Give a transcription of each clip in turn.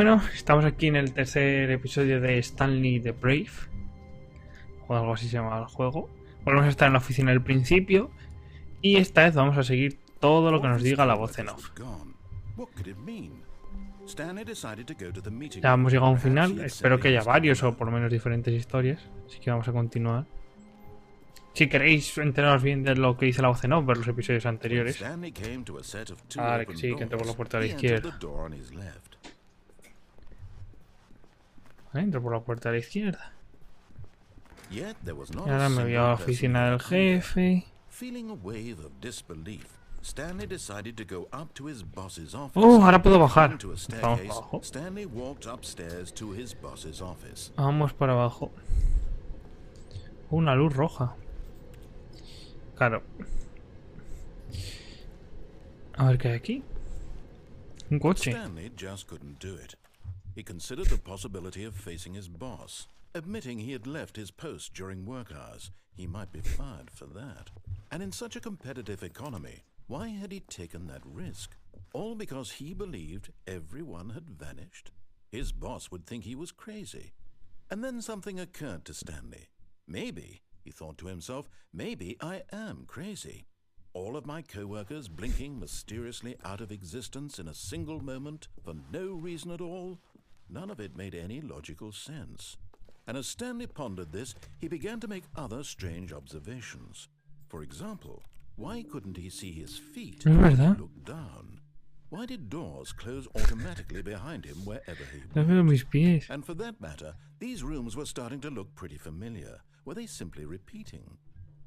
Bueno, estamos aquí en el tercer episodio de Stanley the Brave, o algo así se llama el juego. Volvemos a estar en la oficina del principio y esta vez vamos a seguir todo lo que nos diga la voz en off. Ya hemos llegado a un final, espero que haya varios o por lo menos diferentes historias, así que vamos a continuar. Si queréis enteraros bien de lo que dice la voz en off, ver los episodios anteriores. Vale, que sí, que entro por la puerta de la izquierda. Entro por la puerta de la izquierda. Y ahora me voy a la oficina del jefe. Ahora puedo bajar. Vamos para abajo. Vamos para abajo. Una luz roja. Claro. A ver qué hay aquí. Un coche. He considered the possibility of facing his boss, admitting he had left his post during work hours. He might be fired for that. And in such a competitive economy, why had he taken that risk? All because he believed everyone had vanished? His boss would think he was crazy. And then something occurred to Stanley. Maybe, he thought to himself, maybe I am crazy. All of my co-workers blinking mysteriously out of existence in a single moment for no reason at all? None of it made any logical sense. And as Stanley pondered this, he began to make other strange observations. For example, why couldn't he see his feet when he looked down? Why did doors close automatically behind him wherever he went? And for that matter, these rooms were starting to look pretty familiar. Were they simply repeating?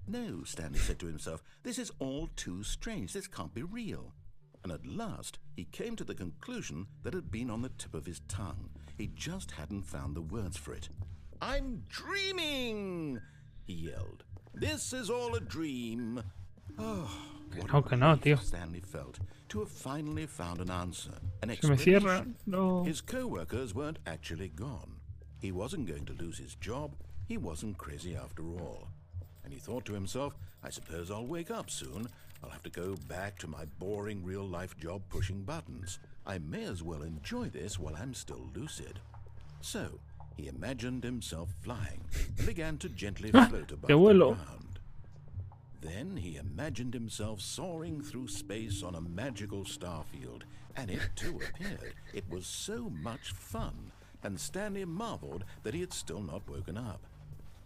No, Stanley said to himself, this is all too strange. This can't be real. And at last, he came to the conclusion that had been on the tip of his tongue. He just hadn't found the words for it. "I'm dreaming!" he yelled. "This is all a dream." Oh, what a relief Stanley felt to have finally found an answer, an explanation. No. His co-workers weren't actually gone. He wasn't going to lose his job. He wasn't crazy after all. And he thought to himself, I suppose I'll wake up soon. I'll have to go back to my boring real-life job pushing buttons. I may as well enjoy this while I'm still lucid. So, he imagined himself flying and began to gently float above the ground. Then he imagined himself soaring through space on a magical starfield, and it too appeared. It was so much fun, and Stanley marveled that he had still not woken up.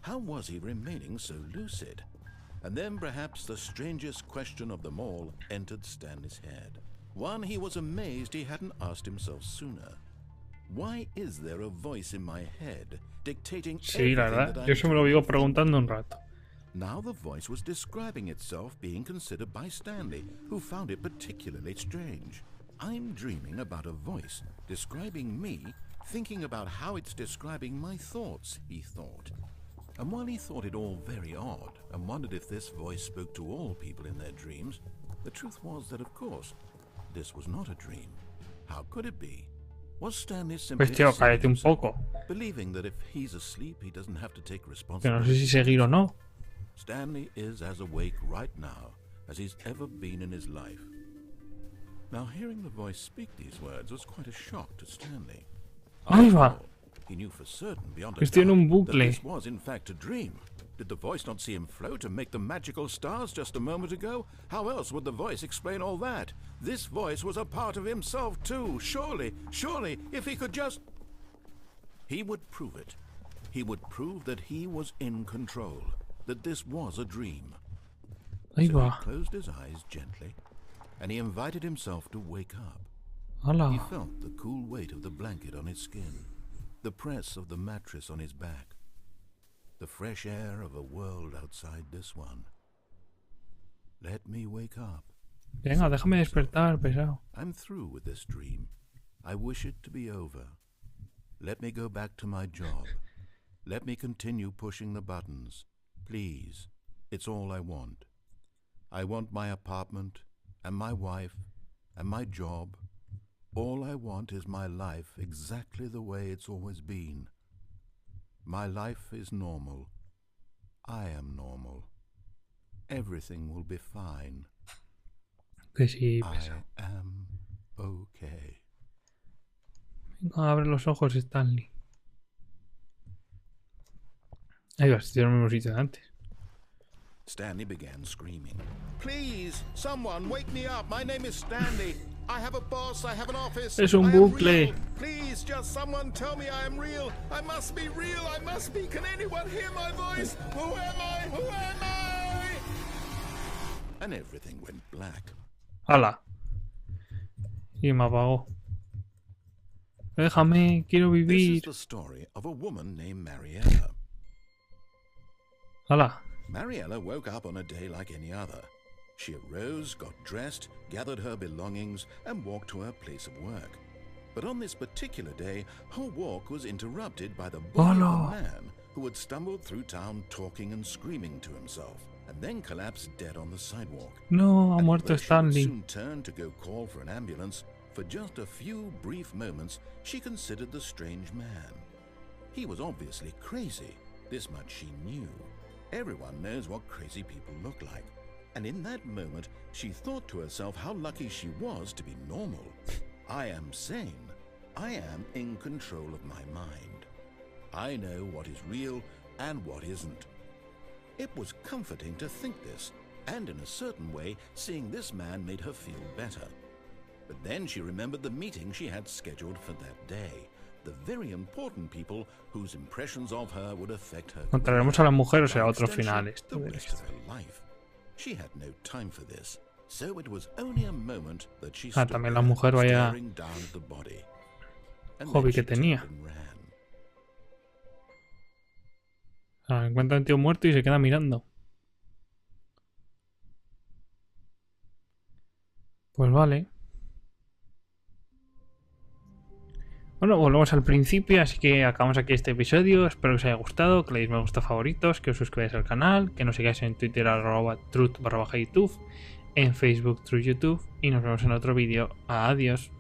How was he remaining so lucid? And then perhaps the strangest question of them all entered Stanley's head. One he was amazed he hadn't asked himself sooner. Why is there a voice in my head dictating everything that I'm yo se me lo vivo preguntando un rato. Now the voice was describing itself being considered by Stanley, who found it particularly strange. I'm dreaming about a voice describing me, thinking about how it's describing my thoughts, he thought. And while he thought it all very odd and wondered if this voice spoke to all people in their dreams, the truth was that, of course, this was not a dream. How could it be? Was Stanley simply believing that if he's asleep, he doesn't have to take responsibility? Que no sé si seguir o no. Stanley is as awake right now as he's ever been in his life. Now, hearing the voice speak these words was quite a shock to Stanley. Ahí va. He knew for certain beyond a Estoy en un doubt bucle. that this was in fact a dream. Did the voice not see him float and make the magical stars just a moment ago? How else would the voice explain all that? This voice was a part of himself too. Surely, if he could just... He would prove it. He would prove that he was in control, that this was a dream. Ahí So va. he closed his eyes gently, and he invited himself to wake up. Hola. He felt the cool weight of the blanket on his skin, the press of the mattress on his back, the fresh air of a world outside this one. Let me wake up. Venga, déjame despertar, pesado. I'm through with this dream. I wish it to be over. Let me go back to my job. Let me continue pushing the buttons. Please, it's all I want. I want my apartment, and my wife, and my job. All I want is my life exactly the way it's always been. My life is normal. I am normal. Everything will be fine. Que sí, I pesado. am okay. Venga, abre los ojos, Stanley. Ahí va, estoy en el mismo sitio de antes. Stanley began screaming. Please, someone wake me up. My name is Stanley. I have a boss, I have an office. Es un bucle. Please, just someone tell me I am real. I must be real. I must be. Can anyone hear my voice? Who am I? Who am I? And everything went black. ¡Hala! Y me apagó. Déjame, quiero This is vivir. the story of a woman named Mariella. ¡Hala! Mariella woke up on a day like any other. She arose, got dressed, gathered her belongings, and walked to her place of work. But on this particular day, her walk was interrupted by the body of a man who had stumbled through town talking and screaming to himself, and then collapsed dead on the sidewalk. No, ha And muerto although she would Stanley. soon turn to go call for an ambulance, for just a few brief moments, she considered the strange man. He was obviously crazy. This much she knew. Everyone knows what crazy people look like. And in that moment, she thought to herself how lucky she was to be normal. I am sane. I am in control of my mind. I know what is real and what isn't. It was comforting to think this, and in a certain way, seeing this man made her feel better. But then she remembered the meeting she had scheduled for that day. The very important people whose impressions of her would affect her. ¿Encontraremos a la mujer o será by otro extension, final the esto de rest of esto? her life. She had no time for this, so it was only a moment that she Ah, stood también la there, mujer vaya staring down at the body. And hobby then que she tenía. turned and ran. Encuentra a un tío muerto y se queda mirando. Pues vale. Bueno, volvemos al principio, así que acabamos aquí este episodio. Espero que os haya gustado, que le deis me gusta, favoritos, que os suscribáis al canal, que nos sigáis en Twitter @truth_youtube, en Facebook True YouTube, y nos vemos en otro vídeo. Adiós.